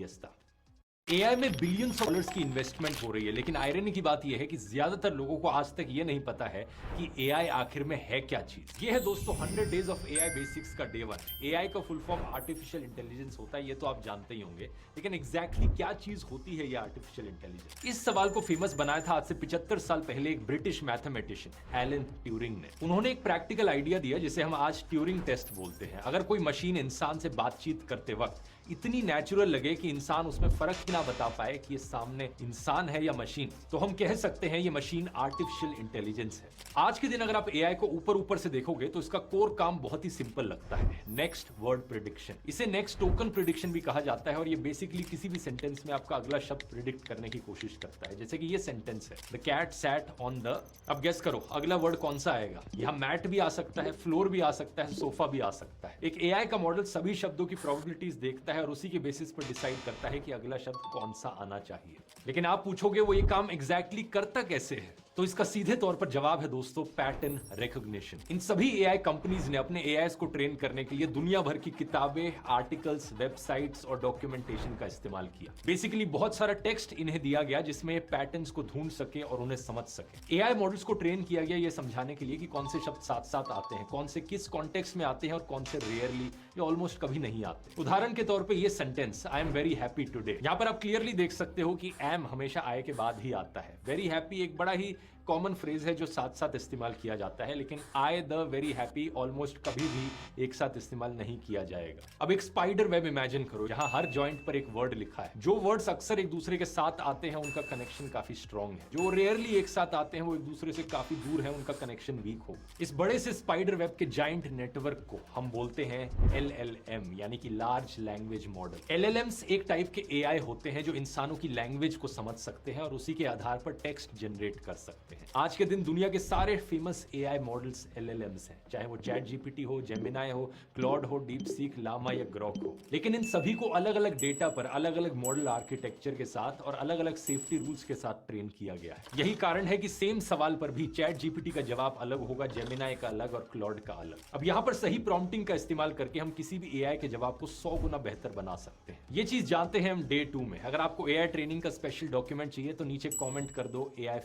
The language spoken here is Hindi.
व्यस्तता। एआई में बिलियंस डॉलर्स की इन्वेस्टमेंट हो रही है, लेकिन आयरनी की बात यह है कि ज्यादातर लोगों को आज तक ये नहीं पता है कि एआई आखिर में है क्या चीज। ये है दोस्तों 100 डेज ऑफ एआई बेसिक्स का डे 1। एआई का फुल फॉर्म आर्टिफिशियल इंटेलिजेंस होता है, ये तो आप जानते ही होंगे, लेकिन एग्जैक्टली क्या चीज होती है ये आर्टिफिशियल इंटेलिजेंस? इस सवाल को फेमस बनाया था आज से 75 साल पहले एक ब्रिटिश मैथमेटिशियन एलन ट्यूरिंग ने। उन्होंने एक प्रैक्टिकल आइडिया दिया जिसे हम आज ट्यूरिंग टेस्ट बोलते हैं। अगर कोई मशीन इंसान से बातचीत करते वक्त इतनी नेचुरल लगे कि इंसान उसमें फर्क ही ना बता पाए कि ये सामने इंसान है या मशीन, तो हम कह सकते हैं ये मशीन आर्टिफिशियल इंटेलिजेंस है। आज के दिन अगर आप एआई को ऊपर ऊपर से देखोगे तो इसका कोर काम बहुत ही सिंपल लगता है, नेक्स्ट वर्ड प्रिडिक्शन। इसे नेक्स्ट टोकन प्रिडिक्शन भी कहा जाता है और ये बेसिकली किसी भी सेंटेंस में आपका अगला शब्द प्रिडिक्ट करने की कोशिश करता है। जैसे कि ये सेंटेंस है, the cat sat on the, अब गेस करो अगला वर्ड कौन सा आएगा। यहां मैट भी आ सकता है, फ्लोर भी आ सकता है, सोफा भी आ सकता है। एक एआई का मॉडल सभी शब्दों की प्रोबेबिलिटीज देखता है और उसी बेसिस पर डिसाइड करता है कि अगला शब्द कौन सा आना चाहिए। लेकिन आप पूछोगे वो ये काम एग्जैक्टली करता कैसे है? तो इसका सीधे तौर पर जवाब है दोस्तों पैटर्न रिकॉग्निशन। इन सभी एआई कंपनीज ने अपने एआईस को ट्रेन करने के लिए दुनिया भर की किताबें, आर्टिकल्स, वेबसाइट्स और डॉक्यूमेंटेशन का इस्तेमाल किया। बेसिकली बहुत सारा टेक्स्ट इन्हें दिया गया जिसमें पैटर्न्स को ढूंढ सके और उन्हें समझ सके। एआई मॉडल्स को ट्रेन किया गया ये समझाने के लिए कि कौन से शब्द साथ साथ आते हैं, कौन से किस कॉन्टेक्स्ट में आते हैं और कौन से रेयरली या ऑलमोस्ट कभी नहीं आते। उदाहरण के तौर पर ये sentence I am very happy today, यहां पर आप क्लियरली देख सकते हो कि एम हमेशा आई के बाद ही आता है। वेरी हैप्पी एक बड़ा ही कॉमन फ्रेज है जो साथ साथ इस्तेमाल किया जाता है, लेकिन I the very happy almost कभी भी एक साथ इस्तेमाल नहीं किया जाएगा। अब एक स्पाइडर वेब इमेजिन करो जहां हर जॉइंट पर एक वर्ड लिखा है। जो वर्ड्स अक्सर एक दूसरे के साथ आते हैं उनका कनेक्शन काफी स्ट्रॉन्ग है, जो रेयरली एक साथ आते हैं वो एक दूसरे से काफी दूर है, उनका कनेक्शन वीक हो। इस बड़े से स्पाइडर वेब के जाइंट नेटवर्क को हम बोलते हैं LLM यानी कि लार्ज लैंग्वेज मॉडल। LLMs एक टाइप के एआई होते हैं जो इंसानों की लैंग्वेज को समझ सकते हैं और उसी के आधार पर टेक्स्ट जनरेट कर सकते हैं। आज के दिन दुनिया के सारे फेमस एआई मॉडल्स LLMs हैं, चाहे वो चैट जीपीटी हो, जेमिनाई हो, क्लॉड हो, डीप सीक, लामा या ग्रॉक हो। लेकिन इन सभी को अलग अलग डेटा पर अलग अलग मॉडल आर्किटेक्चर के साथ और अलग अलग सेफ्टी रूल्स के साथ ट्रेन किया गया है। यही कारण है कि सेम सवाल पर भी चैट जीपीटी का जवाब अलग होगा, जेमिनाई का अलग और क्लॉड का अलग। अब यहां पर सही प्रॉम्प्टिंग का इस्तेमाल करके हम किसी भी एआई के जवाब को 100 गुना बेहतर बना सकते हैं। ये चीज जानते हैं हम डे 2 में। अगर आपको एआई ट्रेनिंग का स्पेशल डॉक्यूमेंट चाहिए तो नीचे कॉमेंट कर दो एआई